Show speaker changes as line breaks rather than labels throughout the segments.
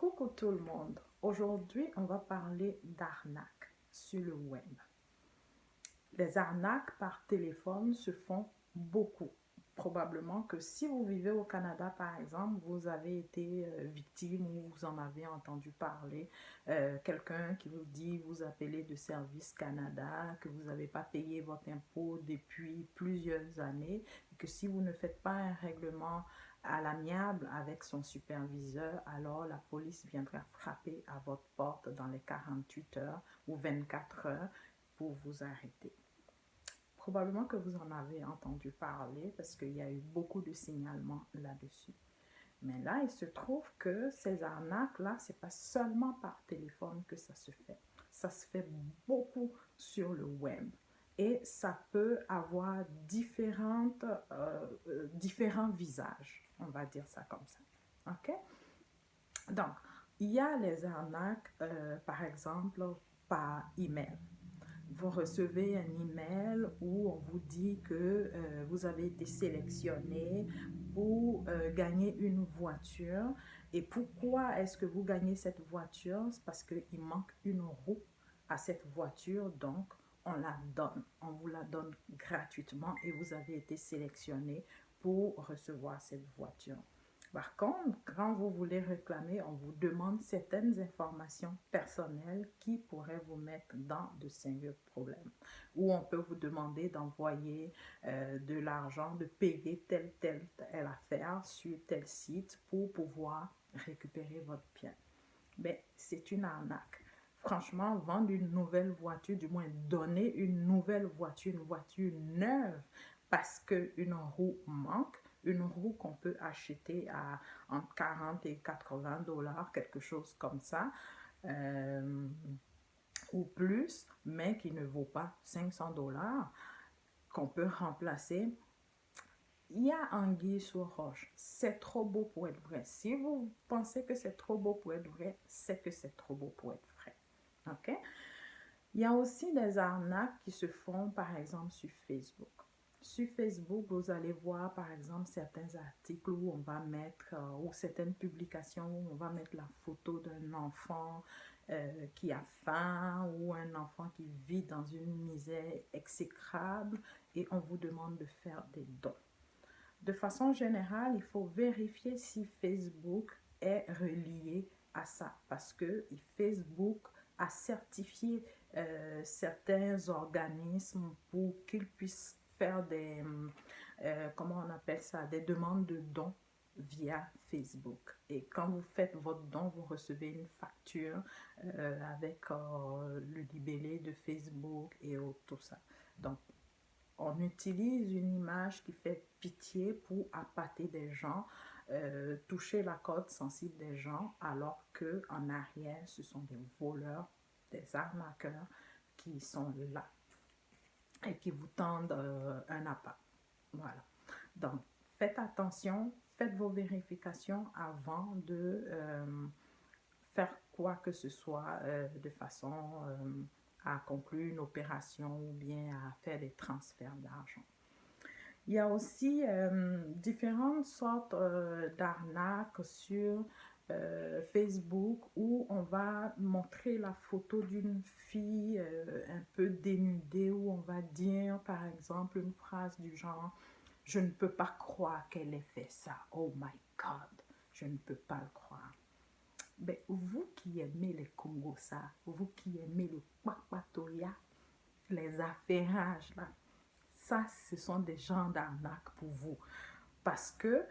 Coucou tout le monde. Aujourd'hui, on va parler d'arnaques sur le web. Les arnaques par téléphone se font beaucoup. Probablement que si vous vivez au Canada, par exemple, vous avez été victime ou vous en avez entendu parler. Quelqu'un qui vous dit, vous appelez de Service Canada, que vous n'avez pas payé votre impôt depuis plusieurs années, et que si vous ne faites pas un règlement à l'amiable avec son superviseur, alors la police viendra frapper à votre porte dans les 48 heures ou 24 heures pour vous arrêter. Probablement que vous en avez entendu parler parce qu'il y a eu beaucoup de signalements là-dessus. Mais là, il se trouve que ces arnaques-là, ce n'est pas seulement par téléphone que ça se fait. Ça se fait beaucoup sur le web. Et ça peut avoir différents visages. On va dire ça comme ça. OK? Donc, il y a les arnaques, par exemple, par email. Vous recevez un email où on vous dit que vous avez été sélectionné pour gagner une voiture. Et pourquoi est-ce que vous gagnez cette voiture? C'est parce qu'il manque une roue à cette voiture, donc on la donne. On vous la donne gratuitement et vous avez été sélectionné pour recevoir cette voiture. Par contre, quand vous voulez réclamer, on vous demande certaines informations personnelles qui pourraient vous mettre dans de sérieux problèmes. Ou on peut vous demander d'envoyer de l'argent, de payer telle affaire sur tel site pour pouvoir récupérer votre bien. Mais c'est une arnaque. Franchement, vendre une nouvelle voiture, du moins donner une nouvelle voiture, une voiture neuve, parce qu'une roue manque, une roue qu'on peut acheter à entre 40 et 80 dollars, quelque chose comme ça, ou plus, mais qui ne vaut pas 500 dollars, qu'on peut remplacer. Il y a anguille sur roche. C'est trop beau pour être vrai. Si vous pensez que c'est trop beau pour être vrai, c'est que c'est trop beau pour être vrai. OK? Il y a aussi des arnaques qui se font, par exemple, sur Facebook. Sur Facebook, vous allez voir, par exemple, certains articles où on va mettre, ou certaines publications où on va mettre la photo d'un enfant qui a faim ou un enfant qui vit dans une misère exécrable et on vous demande de faire des dons. De façon générale, il faut vérifier si Facebook est relié à ça parce que Facebook a certifié certains organismes pour qu'ils puissent faire comment on appelle ça, des demandes de dons via Facebook. Et quand vous faites votre don, vous recevez une facture avec le libellé de Facebook et tout ça. Donc, on utilise une image qui fait pitié pour appâter des gens, toucher la corde sensible des gens, alors qu'en arrière, ce sont des voleurs, des arnaqueurs qui sont là et qui vous tendent un appât. Voilà. Donc, faites attention, faites vos vérifications avant de faire quoi que ce soit de façon à conclure une opération ou bien à faire des transferts d'argent. Il y a aussi différentes sortes d'arnaques sur Facebook où on va montrer la photo d'une fille un peu dénudée, où on va dire par exemple une phrase du genre je ne peux pas croire qu'elle ait fait ça. Oh my God, je ne peux pas le croire. Mais vous qui aimez les Congosa, vous qui aimez le papatoya, les affairages là, ça, ce sont des gens d'arnaque pour vous. Parce que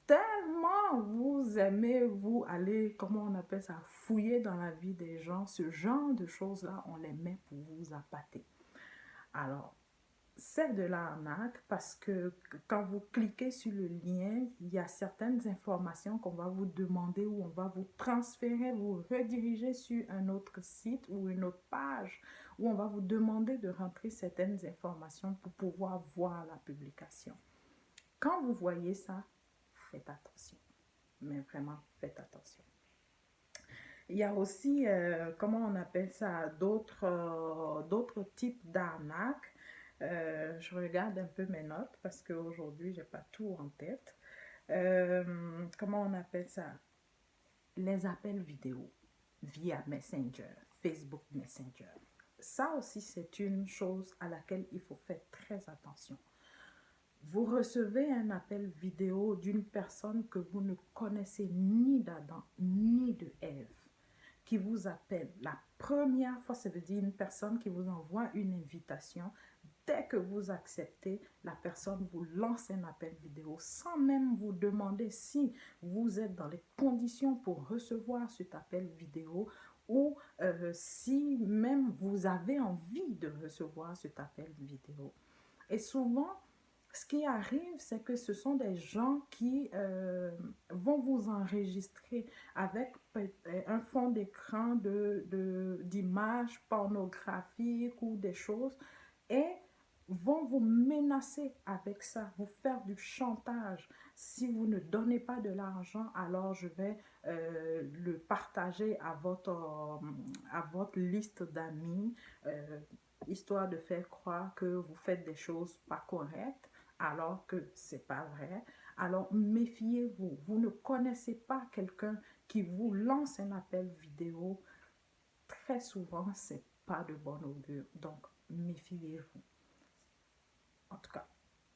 tellement vous aimez, vous aller, comment on appelle ça, fouiller dans la vie des gens, ce genre de choses-là, on les met pour vous appâter. Alors, c'est de l'arnaque parce que quand vous cliquez sur le lien, il y a certaines informations qu'on va vous demander ou on va vous transférer, vous rediriger sur un autre site ou une autre page où on va vous demander de rentrer certaines informations pour pouvoir voir la publication. Quand vous voyez ça, faites attention. Mais vraiment, faites attention. Il y a aussi, comment on appelle ça, d'autres types d'arnaques. Je regarde un peu mes notes parce qu'aujourd'hui, je n'ai pas tout en tête. Comment on appelle ça? les appels vidéo via Messenger, Facebook Messenger. Ça aussi, c'est une chose à laquelle il faut faire très attention. Vous recevez un appel vidéo d'une personne que vous ne connaissez ni d'Adam ni de Ève, qui vous appelle. La première fois, ça veut dire une personne qui vous envoie une invitation. Dès que vous acceptez, la personne vous lance un appel vidéo sans même vous demander si vous êtes dans les conditions pour recevoir cet appel vidéo ou si même vous avez envie de recevoir cet appel vidéo. Et souvent, ce qui arrive, c'est que ce sont des gens qui vont vous enregistrer avec un fond d'écran d'images pornographiques ou des choses et vont vous menacer avec ça, vous faire du chantage. Si vous ne donnez pas de l'argent, alors je vais le partager à votre liste d'amis, histoire de faire croire que vous faites des choses pas correctes alors que c'est pas vrai. Alors méfiez-vous. Vous ne connaissez pas quelqu'un qui vous lance un appel vidéo. Très souvent, c'est pas de bon augure. Donc méfiez-vous. En tout cas,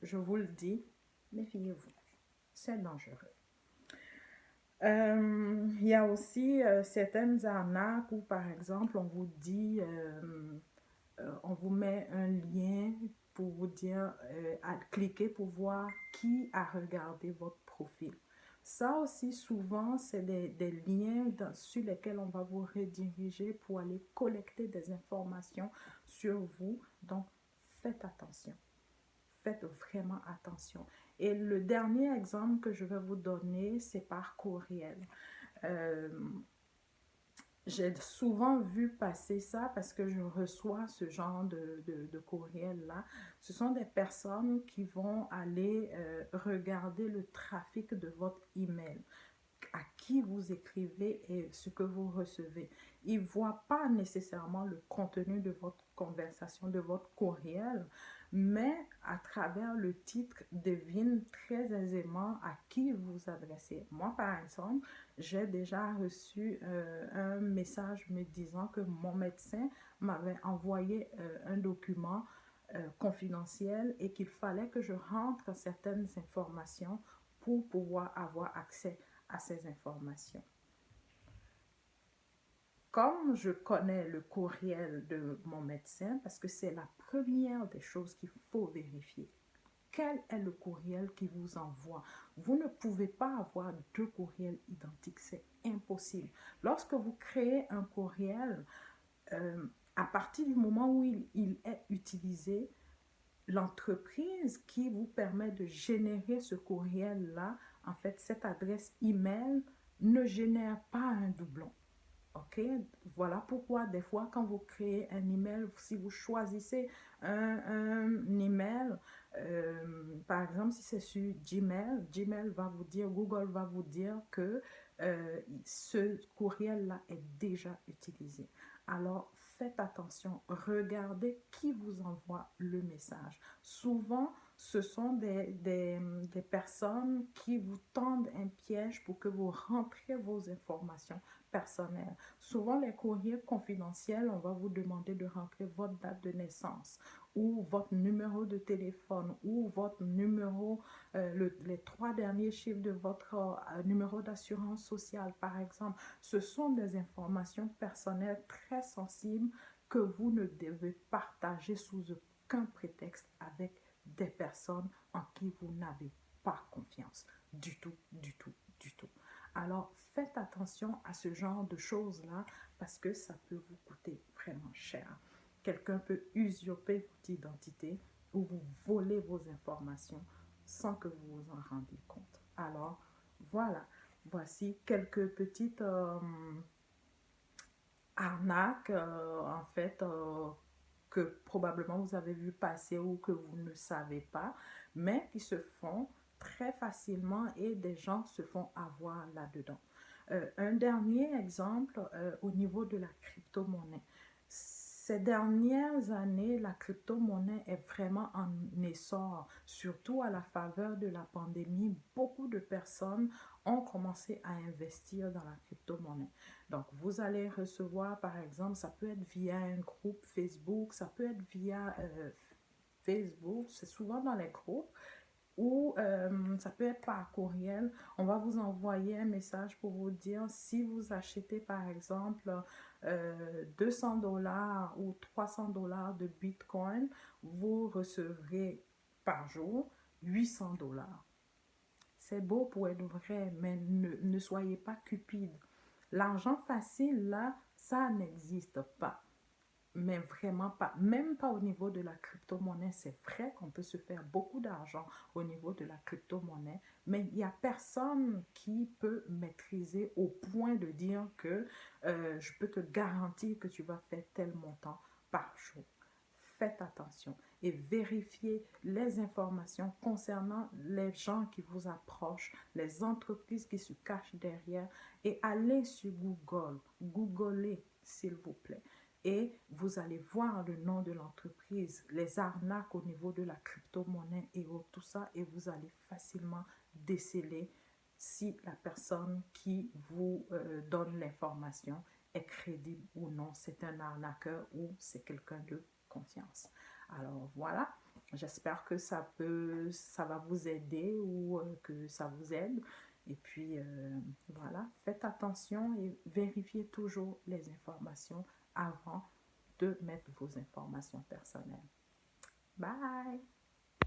je vous le dis, méfiez-vous. C'est dangereux. Il y a aussi certaines arnaques où, par exemple, on vous dit, on vous met un lien pour vous dire à cliquer pour voir qui a regardé votre profil. Ça aussi, souvent, c'est des liens sur lesquels on va vous rediriger pour aller collecter des informations sur vous. Donc, faites attention. Faites vraiment attention. Et le dernier exemple que je vais vous donner, c'est par courriel. J'ai souvent vu passer ça parce que je reçois ce genre de courriel-là. Ce sont des personnes qui vont aller regarder le trafic de votre email, à qui vous écrivez et ce que vous recevez. Ils ne voient pas nécessairement le contenu de votre conversation, de votre courriel, mais à travers le titre, devinent très aisément à qui vous adressez. Moi, par exemple, j'ai déjà reçu un message me disant que mon médecin m'avait envoyé un document confidentiel et qu'il fallait que je rentre certaines informations pour pouvoir avoir accès à ces informations. Comme je connais le courriel de mon médecin, parce que c'est la première des choses qu'il faut vérifier. Quel est le courriel qui vous envoie? Vous ne pouvez pas avoir deux courriels identiques, c'est impossible. Lorsque vous créez un courriel, à partir du moment où il est utilisé, l'entreprise qui vous permet de générer ce courriel-là, en fait, cette adresse email ne génère pas un doublon. OK? Voilà pourquoi des fois quand vous créez un email, si vous choisissez un email, par exemple si c'est sur Gmail, Gmail va vous dire, Google va vous dire que ce courriel-là est déjà utilisé. Alors faites attention, regardez qui vous envoie le message. Souvent, ce sont des personnes qui vous tendent un piège pour que vous rentriez vos informations personnelles. Souvent, les courriers confidentiels, on va vous demander de rentrer votre date de naissance ou votre numéro de téléphone ou votre numéro, les 3 derniers chiffres de votre numéro d'assurance sociale, par exemple. Ce sont des informations personnelles très sensibles que vous ne devez partager sous aucun prétexte avec des personnes en qui vous n'avez pas confiance. Du tout, du tout, du tout. Alors, faites attention à ce genre de choses-là parce que ça peut vous coûter vraiment cher. Quelqu'un peut usurper votre identité ou vous voler vos informations sans que vous vous en rendiez compte. Alors, voilà. Voici quelques petites arnaques, en fait, que probablement vous avez vu passer ou que vous ne savez pas, mais qui se font très facilement et des gens se font avoir là-dedans. Un dernier exemple au niveau de la crypto-monnaie. Ces dernières années, la crypto-monnaie est vraiment en essor, surtout à la faveur de la pandémie. Beaucoup de personnes ont commencé à investir dans la crypto-monnaie. Donc, vous allez recevoir, par exemple, ça peut être via un groupe Facebook, ça peut être via Facebook, c'est souvent dans les groupes, ou ça peut être par courriel. On va vous envoyer un message pour vous dire si vous achetez par exemple 200 $ ou 300 $ de Bitcoin, vous recevrez par jour 800 $. C'est beau pour être vrai, mais ne soyez pas cupide. L'argent facile, là, ça n'existe pas. Mais vraiment pas, même pas au niveau de la crypto-monnaie. C'est vrai qu'on peut se faire beaucoup d'argent au niveau de la crypto-monnaie, mais il n'y a personne qui peut maîtriser au point de dire que je peux te garantir que tu vas faire tel montant par jour. Faites attention et vérifiez les informations concernant les gens qui vous approchent, les entreprises qui se cachent derrière, et allez sur Google. Googlez, s'il vous plaît. Et vous allez voir le nom de l'entreprise, les arnaques au niveau de la crypto-monnaie et tout ça, et vous allez facilement déceler si la personne qui vous donne l'information est crédible ou non, c'est un arnaqueur ou c'est quelqu'un de confiance. Alors voilà, j'espère que ça va vous aider ou que ça vous aide. Et puis voilà, faites attention et vérifiez toujours les informations avant de mettre vos informations personnelles. Bye!